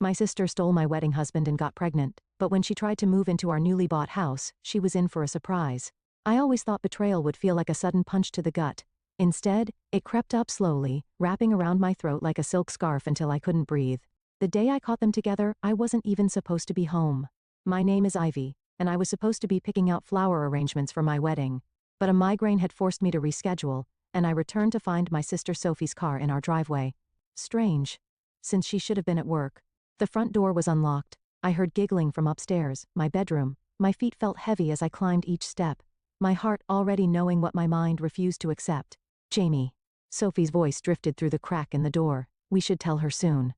My sister stole my wedding husband and got pregnant, but when she tried to move into our newly bought house, she was in for a surprise. I always thought betrayal would feel like a sudden punch to the gut. Instead, it crept up slowly, wrapping around my throat like a silk scarf until I couldn't breathe. The day I caught them together, I wasn't even supposed to be home. My name is Ivy, and I was supposed to be picking out flower arrangements for my wedding. But a migraine had forced me to reschedule, and I returned to find my sister Sophie's car in our driveway. Strange, since she should have been at work. The front door was unlocked. I heard giggling from upstairs, my bedroom. My feet felt heavy as I climbed each step, my heart already knowing what my mind refused to accept. Jamie. Sophie's voice drifted through the crack in the door. We should tell her soon.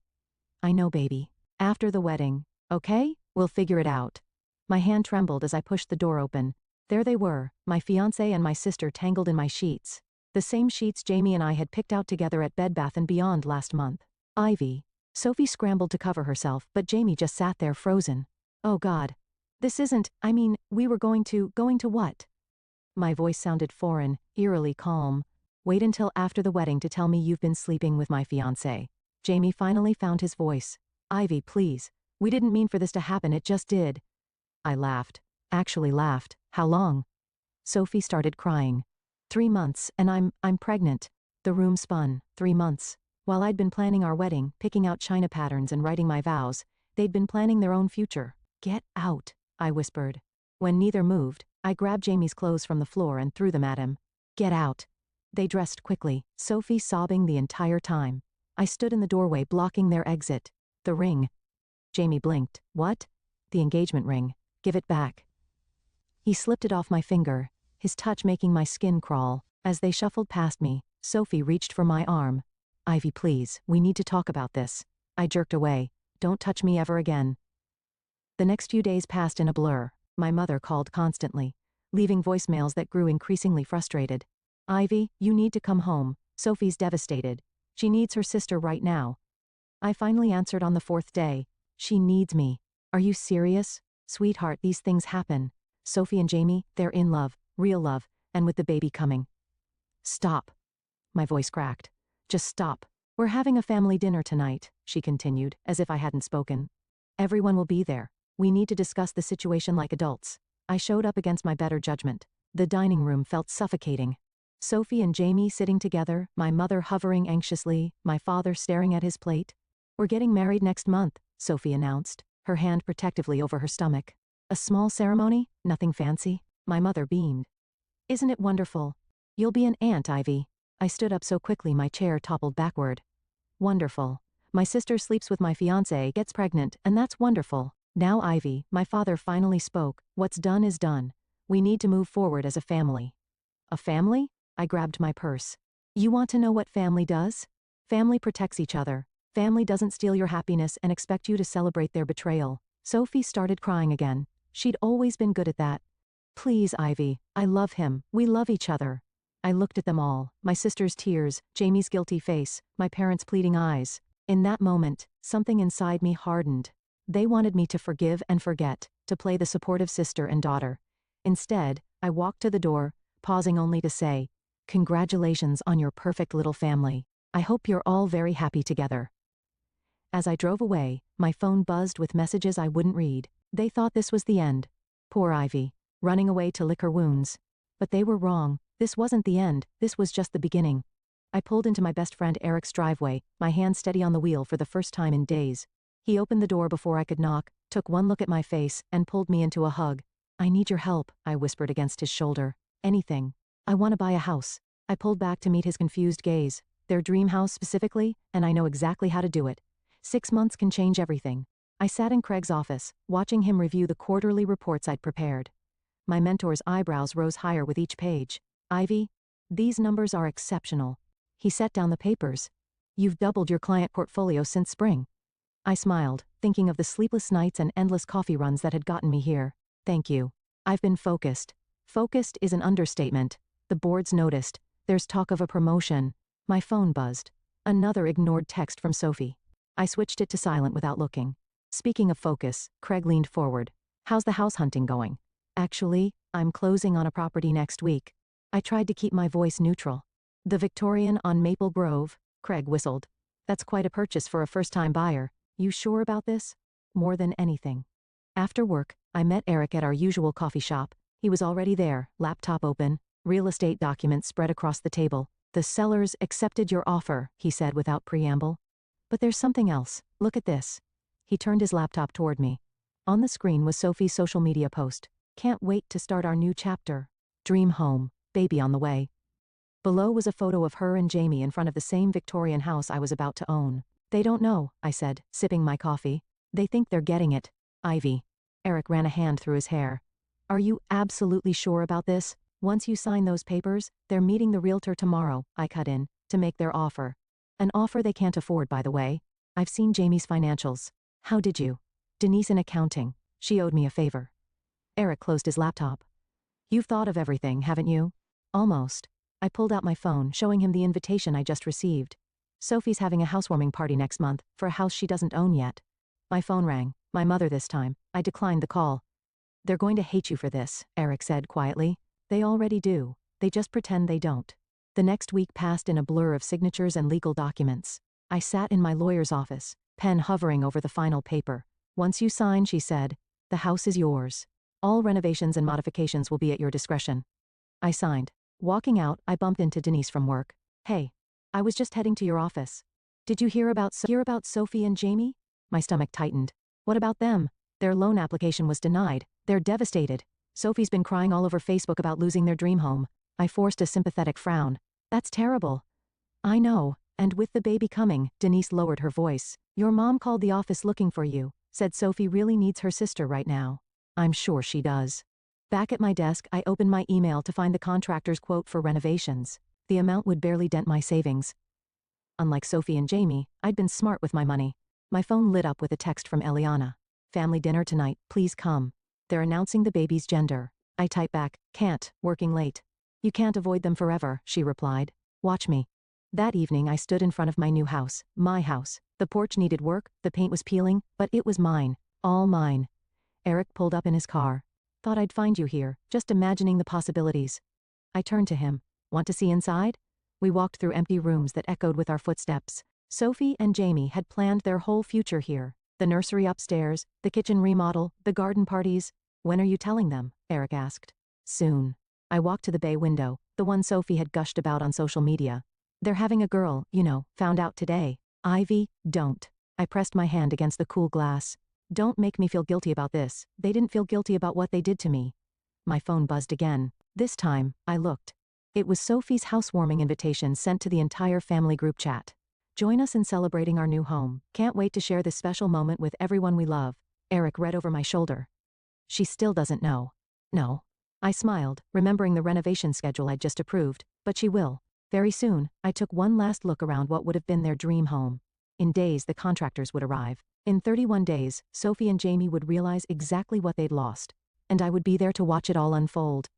I know, baby. After the wedding. Okay? We'll figure it out. My hand trembled as I pushed the door open. There they were, my fiancé and my sister tangled in my sheets. The same sheets Jamie and I had picked out together at Bed Bath & Beyond last month. Ivy. Sophie scrambled to cover herself, but Jamie just sat there frozen. Oh God. This isn't, we were going to what? My voice sounded foreign, eerily calm. Wait until after the wedding to tell me you've been sleeping with my fiancé. Jamie finally found his voice. Ivy, please. We didn't mean for this to happen, it just did. I laughed. Actually laughed. How long? Sophie started crying. 3 months, and I'm pregnant. The room spun. 3 months. While I'd been planning our wedding, picking out china patterns and writing my vows, they'd been planning their own future. Get out, I whispered. When neither moved, I grabbed Jamie's clothes from the floor and threw them at him. Get out. They dressed quickly, Sophie sobbing the entire time. I stood in the doorway blocking their exit. The ring. Jamie blinked. What? The engagement ring. Give it back. He slipped it off my finger, his touch making my skin crawl. As they shuffled past me, Sophie reached for my arm. Ivy, please, we need to talk about this. I jerked away. Don't touch me ever again. The next few days passed in a blur. My mother called constantly, leaving voicemails that grew increasingly frustrated. Ivy, you need to come home. Sophie's devastated. She needs her sister right now. I finally answered on the 4th day. She needs me. Are you serious? Sweetheart, these things happen. Sophie and Jamie, they're in love, real love, and with the baby coming. Stop. My voice cracked. Just stop. We're having a family dinner tonight, she continued, as if I hadn't spoken. Everyone will be there. We need to discuss the situation like adults. I showed up against my better judgment. The dining room felt suffocating. Sophie and Jamie sitting together, my mother hovering anxiously, my father staring at his plate. We're getting married next month, Sophie announced, her hand protectively over her stomach. A small ceremony, nothing fancy. My mother beamed. Isn't it wonderful? You'll be an aunt, Ivy. I stood up so quickly my chair toppled backward. Wonderful. My sister sleeps with my fiancé, gets pregnant, and that's wonderful. Now Ivy, my father finally spoke. What's done is done. We need to move forward as a family. A family? I grabbed my purse. You want to know what family does? Family protects each other. Family doesn't steal your happiness and expect you to celebrate their betrayal. Sophie started crying again. She'd always been good at that. Please, Ivy, I love him. We love each other. I looked at them all, my sister's tears, Jamie's guilty face, my parents' pleading eyes. In that moment, something inside me hardened. They wanted me to forgive and forget, to play the supportive sister and daughter. Instead, I walked to the door, pausing only to say, congratulations on your perfect little family. I hope you're all very happy together. As I drove away, my phone buzzed with messages I wouldn't read. They thought this was the end. Poor Ivy, running away to lick her wounds. But they were wrong. This wasn't the end, this was just the beginning. I pulled into my best friend Eric's driveway, my hand steady on the wheel for the first time in days. He opened the door before I could knock, took one look at my face, and pulled me into a hug. I need your help, I whispered against his shoulder. Anything. I want to buy a house. I pulled back to meet his confused gaze. Their dream house specifically, and I know exactly how to do it. 6 months can change everything. I sat in Craig's office, watching him review the quarterly reports I'd prepared. My mentor's eyebrows rose higher with each page. Ivy, these numbers are exceptional. He set down the papers. You've doubled your client portfolio since spring. I smiled, thinking of the sleepless nights and endless coffee runs that had gotten me here. Thank you. I've been focused. Focused is an understatement. The board's noticed. There's talk of a promotion. My phone buzzed. Another ignored text from Sophie. I switched it to silent without looking. Speaking of focus, Craig leaned forward. How's the house hunting going? Actually, I'm closing on a property next week. I tried to keep my voice neutral. The Victorian on Maple Grove, Craig whistled. That's quite a purchase for a first-time buyer. You sure about this? More than anything. After work, I met Eric at our usual coffee shop. He was already there, laptop open, real estate documents spread across the table. The sellers accepted your offer, he said without preamble. But there's something else. Look at this. He turned his laptop toward me. On the screen was Sophie's social media post. Can't wait to start our new chapter. Dream home, baby on the way. Below was a photo of her and Jamie in front of the same Victorian house I was about to own. They don't know, I said, sipping my coffee. They think they're getting it. Ivy. Eric ran a hand through his hair. Are you absolutely sure about this? Once you sign those papers, they're meeting the realtor tomorrow, I cut in, to make their offer. An offer they can't afford, by the way. I've seen Jamie's financials. How did you? Denise in accounting. She owed me a favor. Eric closed his laptop. You've thought of everything, haven't you? Almost. I pulled out my phone, showing him the invitation I just received. Sophie's having a housewarming party next month, for a house she doesn't own yet. My phone rang. My mother this time. I declined the call. They're going to hate you for this, Eric said quietly. They already do. They just pretend they don't. The next week passed in a blur of signatures and legal documents. I sat in my lawyer's office, pen hovering over the final paper. Once you sign, she said, the house is yours. All renovations and modifications will be at your discretion. I signed. Walking out, I bumped into Denise from work. Hey. I was just heading to your office. Did you hear about Sophie and Jamie? My stomach tightened. What about them? Their loan application was denied. They're devastated. Sophie's been crying all over Facebook about losing their dream home. I forced a sympathetic frown. That's terrible. I know, and with the baby coming, Denise lowered her voice. Your mom called the office looking for you, said Sophie really needs her sister right now. I'm sure she does. Back at my desk, I opened my email to find the contractor's quote for renovations. The amount would barely dent my savings. Unlike Sophie and Jamie, I'd been smart with my money. My phone lit up with a text from Eliana. Family dinner tonight, please come. They're announcing the baby's gender. I typed back, can't, working late. You can't avoid them forever, she replied. Watch me. That evening I stood in front of my new house, my house. The porch needed work, the paint was peeling, but it was mine. All mine. Eric pulled up in his car. Thought I'd find you here, just imagining the possibilities. I turned to him. Want to see inside? We walked through empty rooms that echoed with our footsteps. Sophie and Jamie had planned their whole future here. The nursery upstairs, the kitchen remodel, the garden parties. When are you telling them? Eric asked. Soon. I walked to the bay window, the one Sophie had gushed about on social media. They're having a girl, found out today. Ivy, don't. I pressed my hand against the cool glass. Don't make me feel guilty about this. They didn't feel guilty about what they did to me. My phone buzzed again. This time, I looked. It was Sophie's housewarming invitation sent to the entire family group chat. Join us in celebrating our new home. Can't wait to share this special moment with everyone we love. Eric read over my shoulder. She still doesn't know. No. I smiled, remembering the renovation schedule I'd just approved, but she will. Very soon, I took one last look around what would have been their dream home. In days, the contractors would arrive. In 31 days, Sophie and Jamie would realize exactly what they'd lost. And I would be there to watch it all unfold.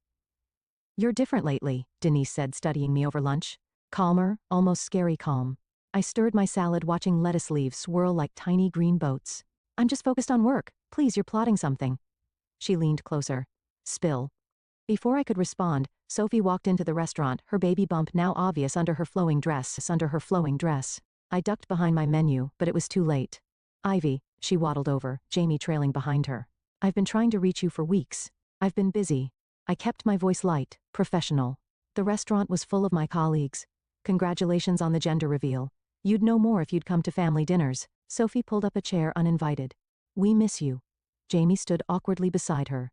You're different lately, Denise said, studying me over lunch. Calmer, almost scary calm. I stirred my salad, watching lettuce leaves swirl like tiny green boats. I'm just focused on work. Please, you're plotting something. She leaned closer. Spill. Before I could respond, Sophie walked into the restaurant, her baby bump now obvious under her flowing dress. I ducked behind my menu, but it was too late. Ivy, she waddled over, Jamie trailing behind her. I've been trying to reach you for weeks. I've been busy. I kept my voice light, professional. The restaurant was full of my colleagues. Congratulations on the gender reveal. You'd know more if you'd come to family dinners. Sophie pulled up a chair uninvited. We miss you. Jamie stood awkwardly beside her.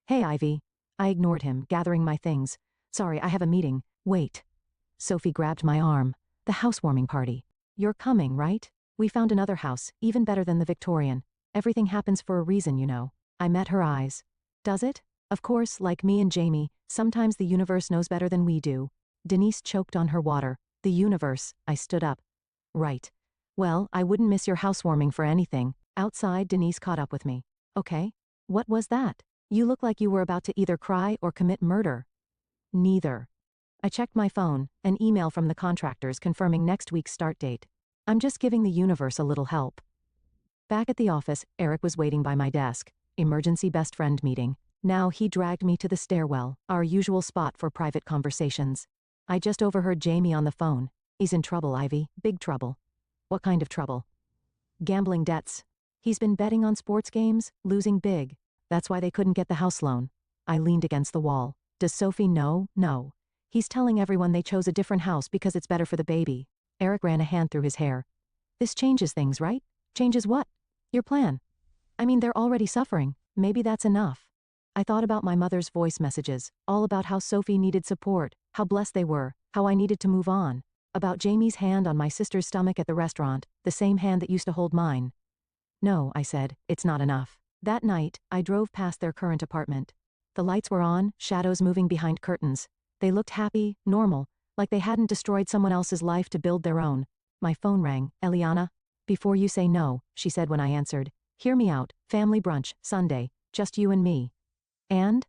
Hey, Ivy. I ignored him, gathering my things. Sorry, I have a meeting. Wait. Sophie grabbed my arm. The housewarming party. You're coming, right? We found another house, even better than the Victorian. Everything happens for a reason, I met her eyes. Does it? Of course, like me and Jamie, sometimes the universe knows better than we do. Denise choked on her water. The universe. I stood up. Right. Well, I wouldn't miss your housewarming for anything. Outside, Denise caught up with me. Okay. What was that? You look like you were about to either cry or commit murder. Neither. I checked my phone, an email from the contractors confirming next week's start date. I'm just giving the universe a little help. Back at the office, Eric was waiting by my desk. Emergency best friend meeting. Now he dragged me to the stairwell, our usual spot for private conversations. I just overheard Jamie on the phone. He's in trouble, Ivy. Big trouble. What kind of trouble? Gambling debts. He's been betting on sports games, losing big. That's why they couldn't get the house loan. I leaned against the wall. Does Sophie know? No. He's telling everyone they chose a different house because it's better for the baby. Eric ran a hand through his hair. This changes things, right? Changes what? Your plan. I mean, they're already suffering. Maybe that's enough. I thought about my mother's voice messages, all about how Sophie needed support, how blessed they were, how I needed to move on. About Jamie's hand on my sister's stomach at the restaurant, the same hand that used to hold mine. No, I said, it's not enough. That night, I drove past their current apartment. The lights were on, shadows moving behind curtains. They looked happy, normal, like they hadn't destroyed someone else's life to build their own. My phone rang. Eliana? Before you say no, she said when I answered. Hear me out, family brunch, Sunday, just you and me. And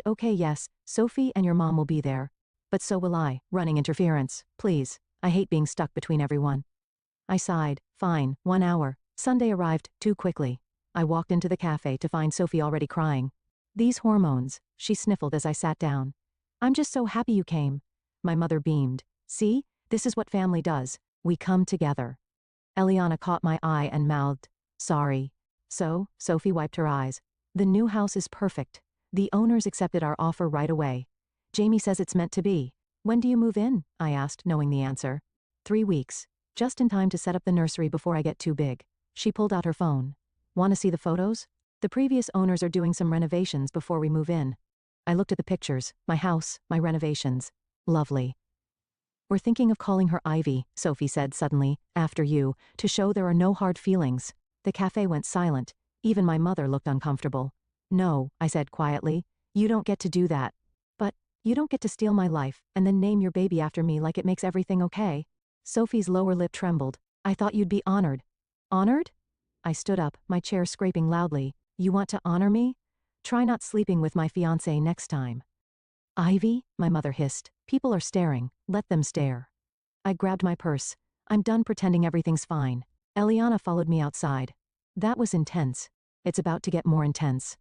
okay, yes, Sophie and your mom will be there. But so will I, running interference, please. I hate being stuck between everyone. I sighed. Fine, 1 hour. Sunday arrived, too quickly. I walked into the cafe to find Sophie already crying. These hormones, she sniffled as I sat down. I'm just so happy you came. My mother beamed. See, this is what family does. We come together. Eliana caught my eye and mouthed, sorry. So, Sophie wiped her eyes. The new house is perfect. The owners accepted our offer right away. Jamie says it's meant to be. When do you move in? I asked, knowing the answer. 3 weeks. Just in time to set up the nursery before I get too big. She pulled out her phone. Want to see the photos? The previous owners are doing some renovations before we move in. I looked at the pictures, my house, my renovations. Lovely. We're thinking of calling her Ivy, Sophie said suddenly, after you, to show there are no hard feelings. The cafe went silent. Even my mother looked uncomfortable. No, I said quietly. You don't get to do that. But, you don't get to steal my life, and then name your baby after me like it makes everything okay. Sophie's lower lip trembled. I thought you'd be honored. Honored? I stood up, my chair scraping loudly. You want to honor me? Try not sleeping with my fiancé next time. Ivy? My mother hissed. People are staring. Let them stare. I grabbed my purse. I'm done pretending everything's fine. Eliana followed me outside. That was intense. It's about to get more intense.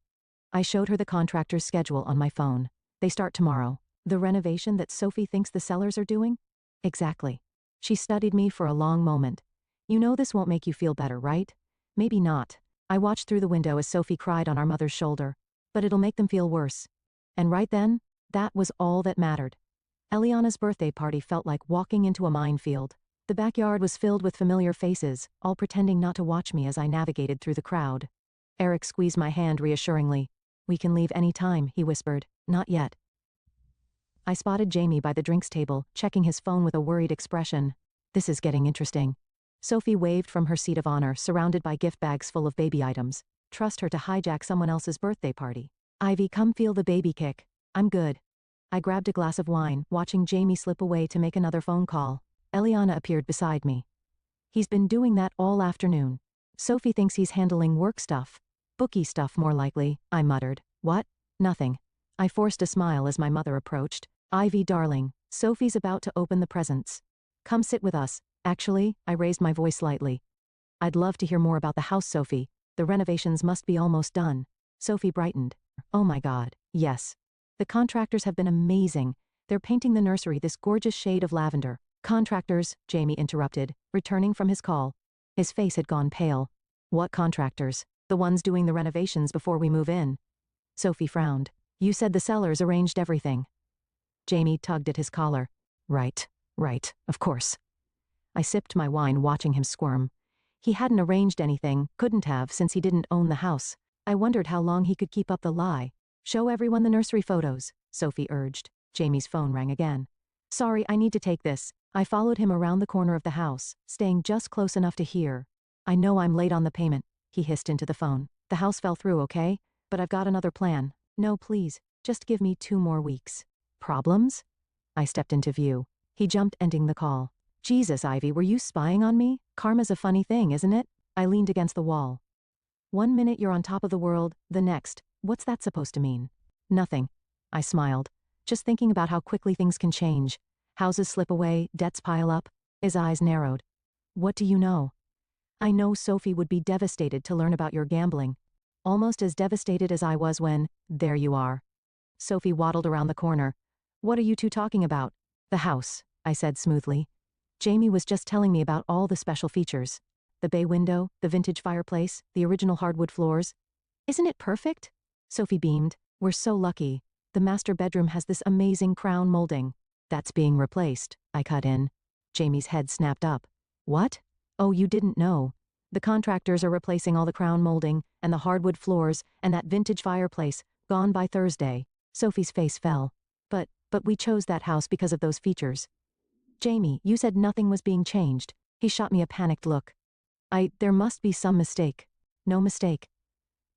I showed her the contractor's schedule on my phone. They start tomorrow. The renovation that Sophie thinks the sellers are doing? Exactly. She studied me for a long moment. You know this won't make you feel better, right? Maybe not. I watched through the window as Sophie cried on our mother's shoulder. But it'll make them feel worse. And right then, that was all that mattered. Eliana's birthday party felt like walking into a minefield. The backyard was filled with familiar faces, all pretending not to watch me as I navigated through the crowd. Eric squeezed my hand reassuringly. We can leave any time, he whispered. Not yet. I spotted Jamie by the drinks table, checking his phone with a worried expression. This is getting interesting. Sophie waved from her seat of honor, surrounded by gift bags full of baby items. Trust her to hijack someone else's birthday party. Ivy, come feel the baby kick. I'm good. I grabbed a glass of wine, watching Jamie slip away to make another phone call. Eliana appeared beside me. He's been doing that all afternoon. Sophie thinks he's handling work stuff. Bookie stuff, more likely, I muttered. What? Nothing. I forced a smile as my mother approached. Ivy, darling, Sophie's about to open the presents. Come sit with us. Actually, I raised my voice slightly. I'd love to hear more about the house, Sophie. The renovations must be almost done. Sophie brightened. Oh my God, yes. The contractors have been amazing. They're painting the nursery this gorgeous shade of lavender. Contractors, Jamie interrupted, returning from his call. His face had gone pale. What contractors? The ones doing the renovations before we move in. Sophie frowned. You said the sellers arranged everything. Jamie tugged at his collar. Right, of course. I sipped my wine, watching him squirm. He hadn't arranged anything, couldn't have, since he didn't own the house. I wondered how long he could keep up the lie. Show everyone the nursery photos, Sophie urged. Jamie's phone rang again. Sorry, I need to take this. I followed him around the corner of the house, staying just close enough to hear. I know I'm late on the payment, he hissed into the phone. The house fell through, okay? But I've got another plan. No, please, just give me 2 more weeks. Problems? I stepped into view. He jumped, ending the call. Jesus, Ivy, were you spying on me? Karma's a funny thing, isn't it? I leaned against the wall. 1 minute you're on top of the world, the next, what's that supposed to mean? Nothing. I smiled. Just thinking about how quickly things can change. Houses slip away, debts pile up. His eyes narrowed. What do you know? I know Sophie would be devastated to learn about your gambling. Almost as devastated as I was when, there you are. Sophie waddled around the corner. What are you two talking about? The house, I said smoothly. Jamie was just telling me about all the special features. the bay window, the vintage fireplace, the original hardwood floors. Isn't it perfect? Sophie beamed. We're so lucky. The master bedroom has this amazing crown molding. That's being replaced, I cut in. Jamie's head snapped up. What? Oh, you didn't know. The contractors are replacing all the crown molding, and the hardwood floors, and that vintage fireplace, gone by Thursday. Sophie's face fell. But we chose that house because of those features. Jamie, you said nothing was being changed. He shot me a panicked look. There must be some mistake. No mistake.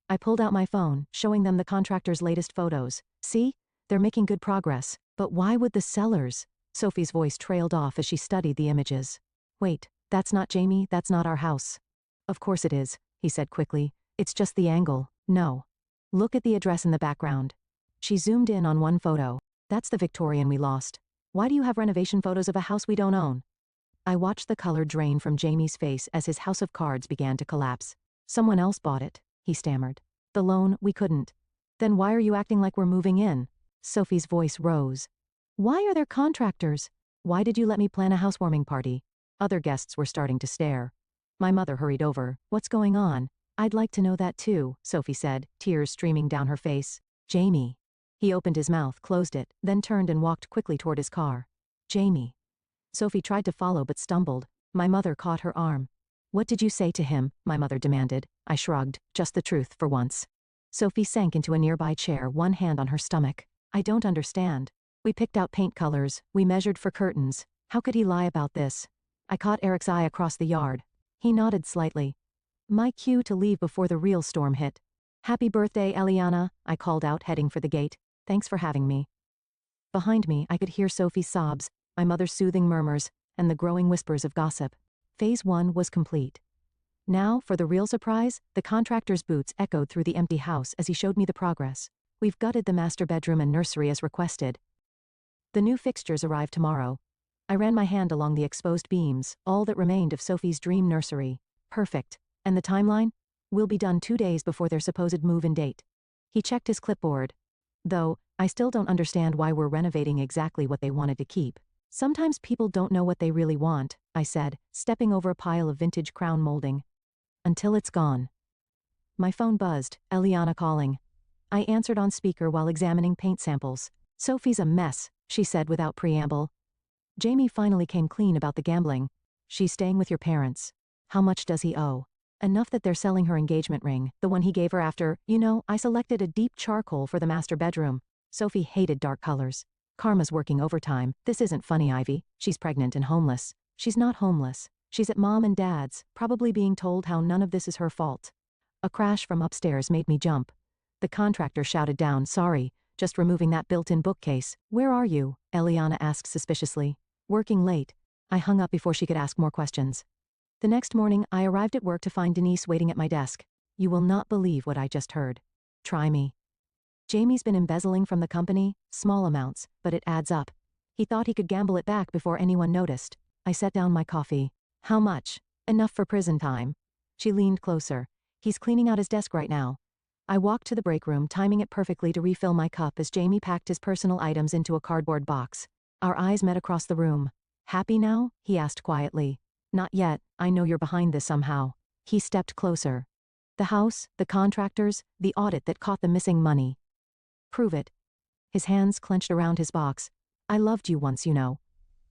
I pulled out my phone, showing them the contractor's latest photos. See? They're making good progress. But why would the sellers? Sophie's voice trailed off as she studied the images. Wait, that's not Jamie, that's not our house. Of course it is, he said quickly. It's just the angle. No. Look at the address in the background. She zoomed in on one photo. That's the Victorian we lost. Why do you have renovation photos of a house we don't own? I watched the color drain from Jamie's face as his house of cards began to collapse. Someone else bought it, he stammered. The loan, we couldn't. Then why are you acting like we're moving in? Sophie's voice rose. Why are there contractors? Why did you let me plan a housewarming party? Other guests were starting to stare. My mother hurried over. What's going on? I'd like to know that too, Sophie said, tears streaming down her face. Jamie. He opened his mouth, closed it, then turned and walked quickly toward his car. Jamie. Sophie tried to follow but stumbled. My mother caught her arm. What did you say to him? My mother demanded. I shrugged, just the truth for once. Sophie sank into a nearby chair, one hand on her stomach. I don't understand. We picked out paint colors, we measured for curtains. How could he lie about this? I caught Eric's eye across the yard. He nodded slightly. My cue to leave before the real storm hit. Happy birthday, Eliana, I called out, heading for the gate. Thanks for having me. Behind me, I could hear Sophie's sobs, my mother's soothing murmurs, and the growing whispers of gossip. Phase 1 was complete. Now, for the real surprise, the contractor's boots echoed through the empty house as he showed me the progress. We've gutted the master bedroom and nursery as requested. The new fixtures arrive tomorrow. I ran my hand along the exposed beams, all that remained of Sophie's dream nursery. Perfect. And the timeline? We'll be done 2 days before their supposed move-in date. He checked his clipboard. Though, I still don't understand why we're renovating exactly what they wanted to keep. Sometimes people don't know what they really want, I said, stepping over a pile of vintage crown molding. Until it's gone. My phone buzzed, Eliana calling. I answered on speaker while examining paint samples. Sophie's a mess, she said without preamble. Jamie finally came clean about the gambling. She's staying with your parents. How much does he owe? Enough that they're selling her engagement ring, the one he gave her after, I selected a deep charcoal for the master bedroom. Sophie hated dark colors. Karma's working overtime. This isn't funny, Ivy. She's pregnant and homeless. She's not homeless. She's at mom and dad's, probably being told how none of this is her fault. A crash from upstairs made me jump. The contractor shouted down, sorry, just removing that built-in bookcase. Where are you? Eliana asked suspiciously. Working late. I hung up before she could ask more questions. The next morning, I arrived at work to find Denise waiting at my desk. You will not believe what I just heard. Try me. Jamie's been embezzling from the company, small amounts, but it adds up. He thought he could gamble it back before anyone noticed. I set down my coffee. How much? Enough for prison time. She leaned closer. He's cleaning out his desk right now. I walked to the break room, timing it perfectly to refill my cup as Jamie packed his personal items into a cardboard box. Our eyes met across the room. Happy now? He asked quietly. Not yet, I know you're behind this somehow. He stepped closer. The house, the contractors, the audit that caught the missing money. Prove it. His hands clenched around his box. I loved you once,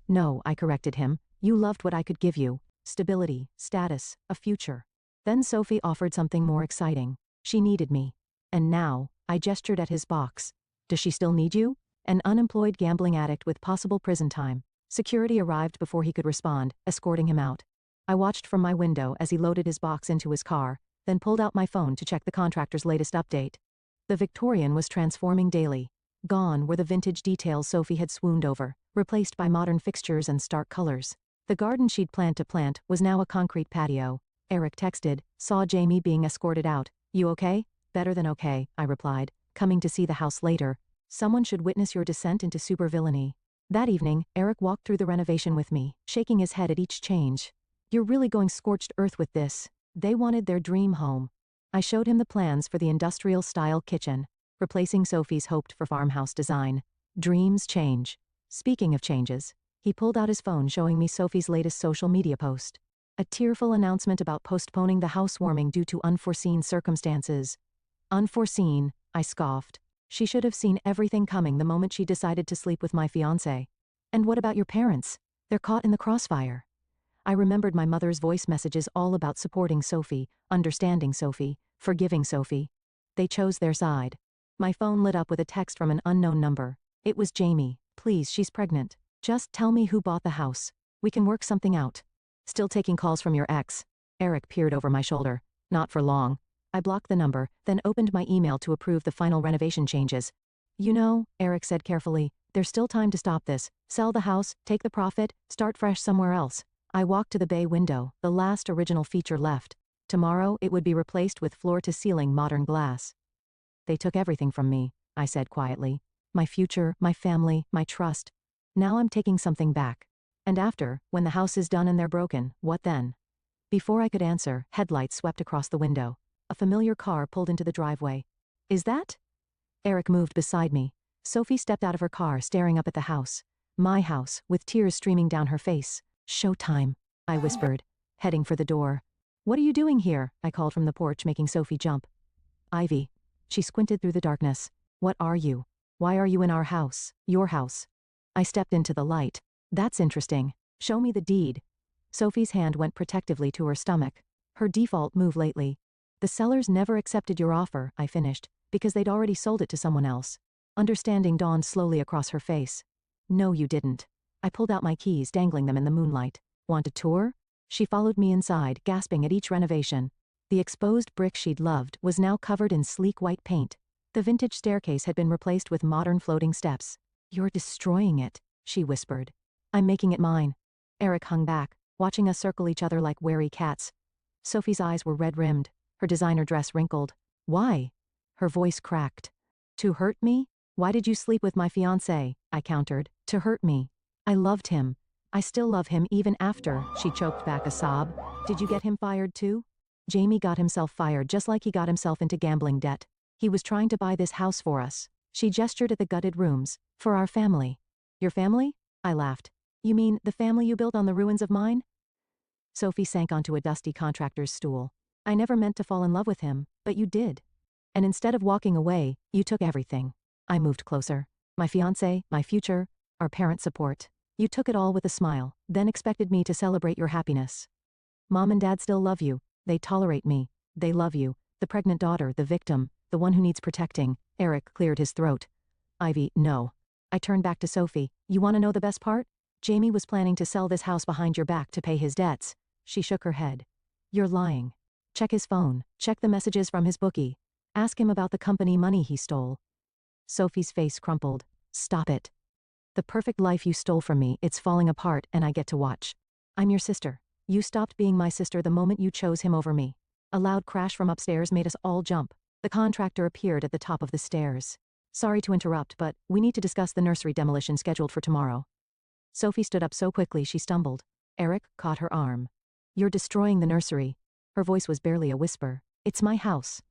No, I corrected him. You loved what I could give you. Stability, status, a future. Then Sophie offered something more exciting. She needed me. And now, I gestured at his box. Does she still need you? An unemployed gambling addict with possible prison time. Security arrived before he could respond, escorting him out. I watched from my window as he loaded his box into his car, then pulled out my phone to check the contractor's latest update. The Victorian was transforming daily. Gone were the vintage details Sophie had swooned over, replaced by modern fixtures and stark colors. The garden she'd planned to plant was now a concrete patio. Eric texted, saw Jamie being escorted out. You okay? Better than okay, I replied, coming to see the house later. Someone should witness your descent into supervillainy. That evening, Eric walked through the renovation with me, shaking his head at each change. You're really going scorched earth with this. They wanted their dream home. I showed him the plans for the industrial-style kitchen, replacing Sophie's hoped-for farmhouse design. Dreams change. Speaking of changes, he pulled out his phone showing me Sophie's latest social media post. A tearful announcement about postponing the housewarming due to unforeseen circumstances. Unforeseen, I scoffed. She should have seen everything coming the moment she decided to sleep with my fiancé. And what about your parents? They're caught in the crossfire. I remembered my mother's voice messages all about supporting Sophie, understanding Sophie, forgiving Sophie. They chose their side. My phone lit up with a text from an unknown number. It was Jamie. Please, she's pregnant. Just tell me who bought the house. We can work something out. Still taking calls from your ex. Eric peered over my shoulder. Not for long. I blocked the number, then opened my email to approve the final renovation changes. You know, Eric said carefully, there's still time to stop this. Sell the house, take the profit, start fresh somewhere else. I walked to the bay window, the last original feature left. Tomorrow it would be replaced with floor-to-ceiling modern glass. They took everything from me, I said quietly. My future, my family, my trust. Now I'm taking something back. And after, when the house is done and they're broken, what then? Before I could answer, headlights swept across the window. A familiar car pulled into the driveway. Is that? Eric moved beside me. Sophie stepped out of her car, staring up at the house. My house, with tears streaming down her face. Showtime, I whispered, heading for the door. What are you doing here? I called from the porch, making Sophie jump. Ivy. She squinted through the darkness. What are you? Why are you in our house? Your house. I stepped into the light. That's interesting. Show me the deed. Sophie's hand went protectively to her stomach. Her default move lately. The sellers never accepted your offer, I finished, because they'd already sold it to someone else. Understanding dawned slowly across her face. No, you didn't. I pulled out my keys, dangling them in the moonlight. Want a tour? She followed me inside, gasping at each renovation. The exposed brick she'd loved was now covered in sleek white paint. The vintage staircase had been replaced with modern floating steps. You're destroying it, she whispered. I'm making it mine. Eric hung back, watching us circle each other like wary cats. Sophie's eyes were red-rimmed, her designer dress wrinkled. Why? Her voice cracked. To hurt me? Why did you sleep with my fiancé? I countered. To hurt me. I loved him. I still love him even after, she choked back a sob. Did you get him fired too? Jamie got himself fired just like he got himself into gambling debt. He was trying to buy this house for us. She gestured at the gutted rooms. For our family. Your family? I laughed. You mean the family you built on the ruins of mine? Sophie sank onto a dusty contractor's stool. I never meant to fall in love with him, but you did. And instead of walking away, you took everything. I moved closer. My fiancé, my future, our parent support. You took it all with a smile, then expected me to celebrate your happiness. Mom and Dad still love you. They tolerate me. They love you. The pregnant daughter, the victim, the one who needs protecting. Eric cleared his throat. Ivy, no. I turned back to Sophie. You want to know the best part? Jamie was planning to sell this house behind your back to pay his debts. She shook her head. You're lying. Check his phone. Check the messages from his bookie. Ask him about the company money he stole. Sophie's face crumpled. Stop it. The perfect life you stole from me, it's falling apart and I get to watch. I'm your sister. You stopped being my sister the moment you chose him over me. A loud crash from upstairs made us all jump. The contractor appeared at the top of the stairs. Sorry to interrupt, but we need to discuss the nursery demolition scheduled for tomorrow. Sophie stood up so quickly she stumbled. Eric caught her arm. You're destroying the nursery. Her voice was barely a whisper. It's my house.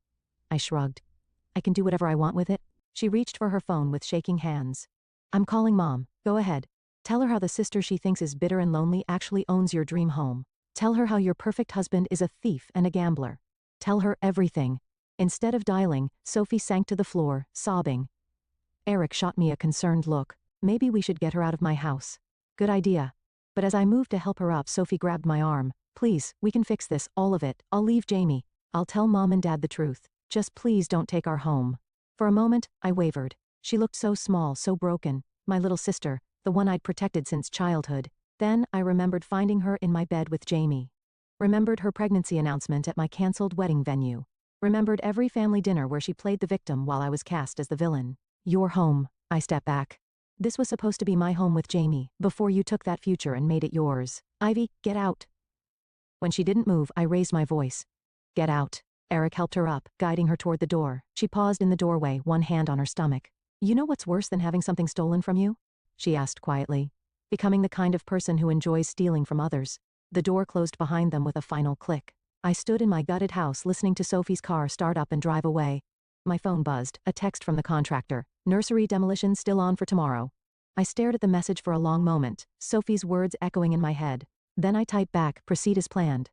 I shrugged. I can do whatever I want with it. She reached for her phone with shaking hands. I'm calling Mom. Go ahead. Tell her how the sister she thinks is bitter and lonely actually owns your dream home. Tell her how your perfect husband is a thief and a gambler. Tell her everything. Instead of dialing, Sophie sank to the floor, sobbing. Eric shot me a concerned look. Maybe we should get her out of my house. Good idea. But as I moved to help her up, Sophie grabbed my arm. Please, we can fix this, all of it. I'll leave Jamie. I'll tell Mom and Dad the truth. Just please don't take our home. For a moment, I wavered. She looked so small, so broken. My little sister, the one I'd protected since childhood. Then, I remembered finding her in my bed with Jamie. Remembered her pregnancy announcement at my cancelled wedding venue. Remembered every family dinner where she played the victim while I was cast as the villain. Your home. I stepped back. This was supposed to be my home with Jamie, before you took that future and made it yours. Ivy, get out. When she didn't move, I raised my voice. Get out. Eric helped her up, guiding her toward the door. She paused in the doorway, one hand on her stomach. You know what's worse than having something stolen from you? She asked quietly. Becoming the kind of person who enjoys stealing from others. The door closed behind them with a final click. I stood in my gutted house listening to Sophie's car start up and drive away. My phone buzzed, a text from the contractor. Nursery demolition still on for tomorrow. I stared at the message for a long moment, Sophie's words echoing in my head. Then I type back, proceed as planned.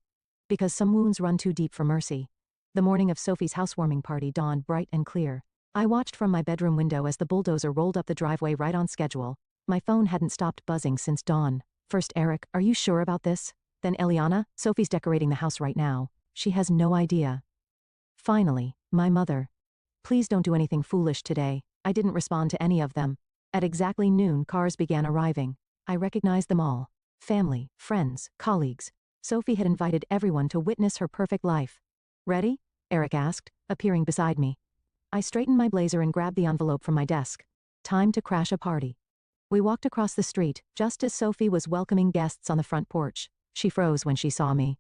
Because some wounds run too deep for mercy. The morning of Sophie's housewarming party dawned bright and clear. I watched from my bedroom window as the bulldozer rolled up the driveway right on schedule. My phone hadn't stopped buzzing since dawn. First Eric, are you sure about this? Then Eliana, Sophie's decorating the house right now. She has no idea. Finally, my mother. Please don't do anything foolish today. I didn't respond to any of them. At exactly noon, cars began arriving. I recognized them all. Family, friends, colleagues. Sophie had invited everyone to witness her perfect life. Ready? Eric asked, appearing beside me. I straightened my blazer and grabbed the envelope from my desk. Time to crash a party. We walked across the street, just as Sophie was welcoming guests on the front porch. She froze when she saw me.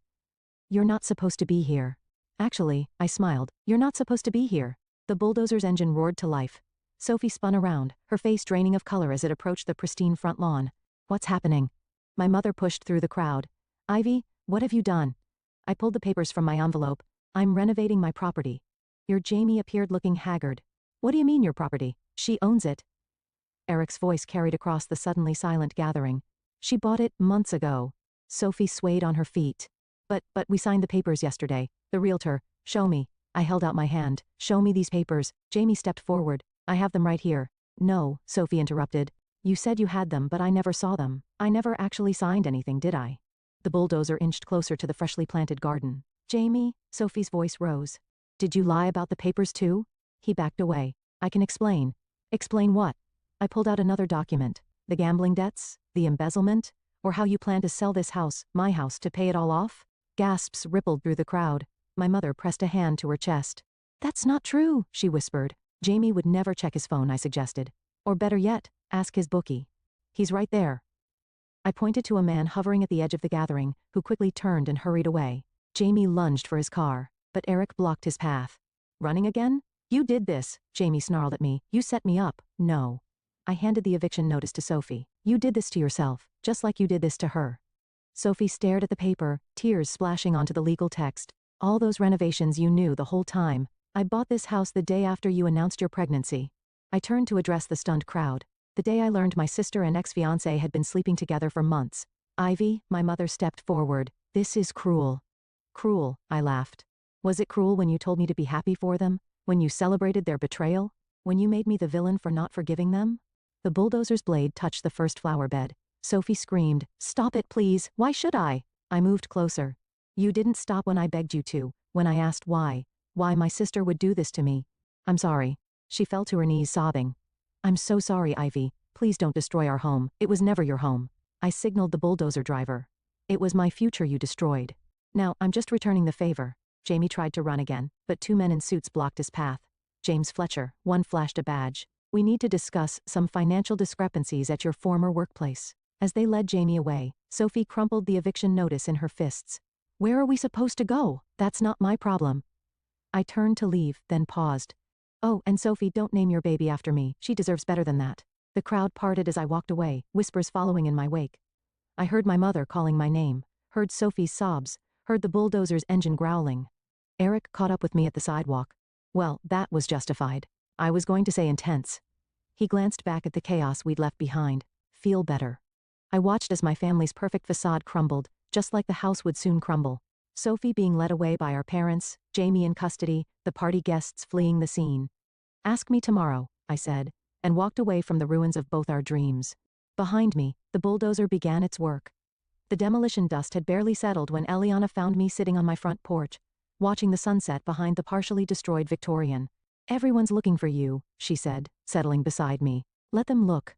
You're not supposed to be here. Actually, I smiled. You're not supposed to be here. The bulldozer's engine roared to life. Sophie spun around, her face draining of color as it approached the pristine front lawn. What's happening? My mother pushed through the crowd. Ivy, what have you done? I pulled the papers from my envelope. I'm renovating my property. Your Jamie appeared looking haggard. What do you mean your property? She owns it. Eric's voice carried across the suddenly silent gathering. She bought it months ago. Sophie swayed on her feet. But we signed the papers yesterday. The realtor. Show me. I held out my hand. Show me these papers. Jamie stepped forward. I have them right here. No, Sophie interrupted. You said you had them, but I never saw them. I never actually signed anything, did I? The bulldozer inched closer to the freshly planted garden. Jamie, Sophie's voice rose. Did you lie about the papers too? He backed away. I can explain. Explain what? I pulled out another document. The gambling debts? The embezzlement? Or how you plan to sell this house, my house, to pay it all off? Gasps rippled through the crowd. My mother pressed a hand to her chest. That's not true, she whispered. Jamie would never check his phone, I suggested. Or better yet, ask his bookie. He's right there. I pointed to a man hovering at the edge of the gathering, who quickly turned and hurried away. Jamie lunged for his car, but Eric blocked his path. Running again? You did this, Jamie snarled at me. You set me up. No. I handed the eviction notice to Sophie. You did this to yourself, just like you did this to her. Sophie stared at the paper, tears splashing onto the legal text. All those renovations you knew the whole time. I bought this house the day after you announced your pregnancy. I turned to address the stunned crowd. The day I learned my sister and ex-fiancé had been sleeping together for months. Ivy, my mother stepped forward. This is cruel. Cruel, I laughed. Was it cruel when you told me to be happy for them? When you celebrated their betrayal? When you made me the villain for not forgiving them? The bulldozer's blade touched the first flower bed. Sophie screamed, "Stop it, please. Why should I?" I moved closer. You didn't stop when I begged you to, when I asked why my sister would do this to me. I'm sorry. She fell to her knees sobbing. I'm so sorry, Ivy. Please don't destroy our home. It was never your home. I signaled the bulldozer driver. It was my future you destroyed. Now, I'm just returning the favor. Jamie tried to run again, but two men in suits blocked his path. James Fletcher, one flashed a badge. We need to discuss some financial discrepancies at your former workplace. As they led Jamie away, Sophie crumpled the eviction notice in her fists. Where are we supposed to go? That's not my problem. I turned to leave, then paused. Oh, and Sophie, don't name your baby after me. She deserves better than that. The crowd parted as I walked away, whispers following in my wake. I heard my mother calling my name, heard Sophie's sobs, heard the bulldozer's engine growling. Eric caught up with me at the sidewalk. Well, that was justified. I was going to say intense. He glanced back at the chaos we'd left behind. Feel better. I watched as my family's perfect facade crumbled, just like the house would soon crumble. Sophie being led away by our parents, Jamie in custody, the party guests fleeing the scene. Ask me tomorrow, I said, and walked away from the ruins of both our dreams. Behind me, the bulldozer began its work. The demolition dust had barely settled when Eliana found me sitting on my front porch, watching the sunset behind the partially destroyed Victorian. Everyone's looking for you, she said, settling beside me. Let them look.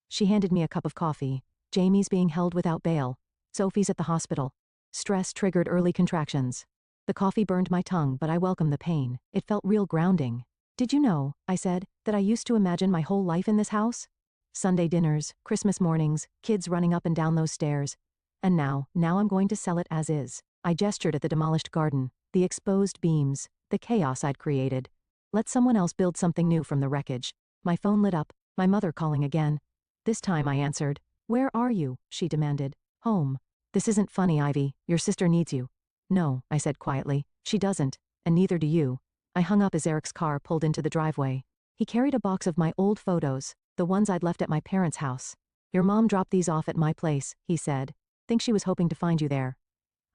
She handed me a cup of coffee. Jamie's being held without bail. Sophie's at the hospital. Stress triggered early contractions. The coffee burned my tongue, but I welcomed the pain. It felt real grounding. Did you know, I said, that I used to imagine my whole life in this house? Sunday dinners, Christmas mornings, kids running up and down those stairs. And now I'm going to sell it as is. I gestured at the demolished garden, the exposed beams, the chaos I'd created. Let someone else build something new from the wreckage. My phone lit up, my mother calling again. This time I answered. Where are you? She demanded. Home. This isn't funny, Ivy. Your sister needs you. No, I said quietly. She doesn't, and neither do you. I hung up as Eric's car pulled into the driveway. He carried a box of my old photos, the ones I'd left at my parents' house. Your mom dropped these off at my place, he said. Think she was hoping to find you there.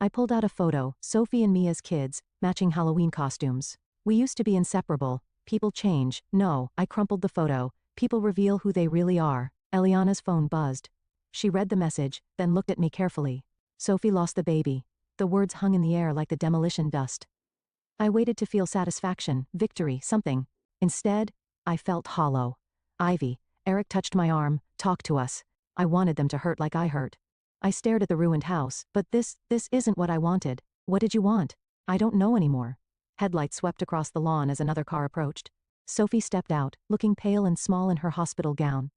I pulled out a photo, Sophie and me as kids, matching Halloween costumes. We used to be inseparable. People change. No, I crumpled the photo. People reveal who they really are. Eliana's phone buzzed. She read the message, then looked at me carefully. Sophie lost the baby. The words hung in the air like the demolition dust. I waited to feel satisfaction, victory, something. Instead, I felt hollow. Ivy, Eric touched my arm, talked to us. I wanted them to hurt like I hurt. I stared at the ruined house, but this isn't what I wanted. What did you want? I don't know anymore. Headlights swept across the lawn as another car approached. Sophie stepped out, looking pale and small in her hospital gown.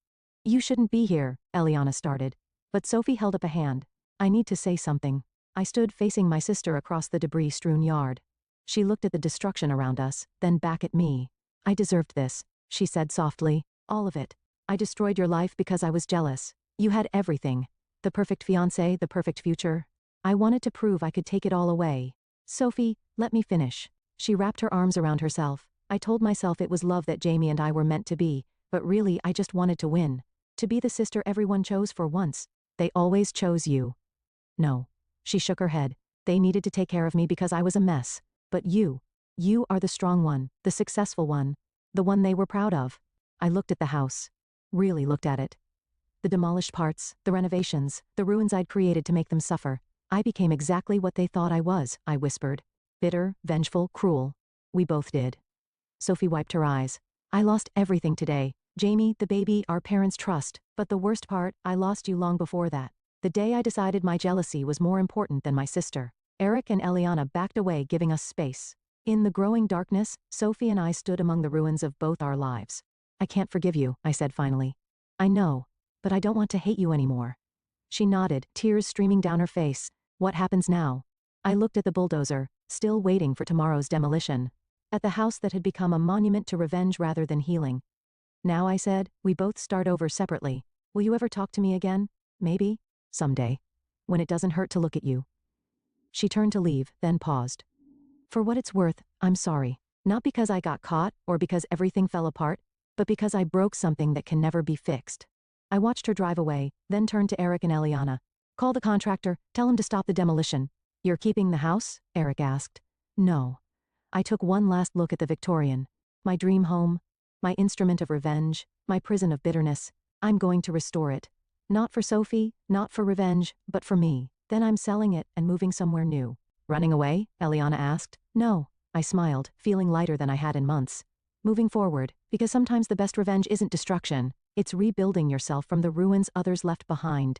You shouldn't be here, Eliana started. But Sophie held up a hand. I need to say something. I stood facing my sister across the debris-strewn yard. She looked at the destruction around us, then back at me. I deserved this, she said softly. All of it. I destroyed your life because I was jealous. You had everything. The perfect fiancé, the perfect future. I wanted to prove I could take it all away. Sophie, let me finish. She wrapped her arms around herself. I told myself it was love that Jamie and I were meant to be, but really I just wanted to win. To be the sister everyone chose for once. They always chose you. No. She shook her head. They needed to take care of me because I was a mess. But you are the strong one, the successful one, the one they were proud of. I looked at the house. Really looked at it. The demolished parts, the renovations, the ruins I'd created to make them suffer. I became exactly what they thought I was, I whispered. Bitter, vengeful, cruel. We both did. Sophie wiped her eyes. I lost everything today. Jamie, the baby, our parents' trust. But the worst part, I lost you long before that. The day I decided my jealousy was more important than my sister. Eric and Eliana backed away, giving us space. In the growing darkness, Sophie and I stood among the ruins of both our lives. I can't forgive you, I said finally. I know, but I don't want to hate you anymore. She nodded, tears streaming down her face. What happens now? I looked at the bulldozer, still waiting for tomorrow's demolition. At the house that had become a monument to revenge rather than healing. Now, I said, we both start over separately. Will you ever talk to me again? Maybe? Someday. When it doesn't hurt to look at you. She turned to leave, then paused. For what it's worth, I'm sorry. Not because I got caught, or because everything fell apart, but because I broke something that can never be fixed. I watched her drive away, then turned to Eric and Eliana. Call the contractor, tell him to stop the demolition. You're keeping the house? Eric asked. No. I took one last look at the Victorian. My dream home. My instrument of revenge. My prison of bitterness. I'm going to restore it. Not for Sophie, not for revenge, but for me. Then I'm selling it and moving somewhere new. Running away? Eliana asked. No. I smiled, feeling lighter than I had in months. Moving forward, because sometimes the best revenge isn't destruction. It's rebuilding yourself from the ruins others left behind.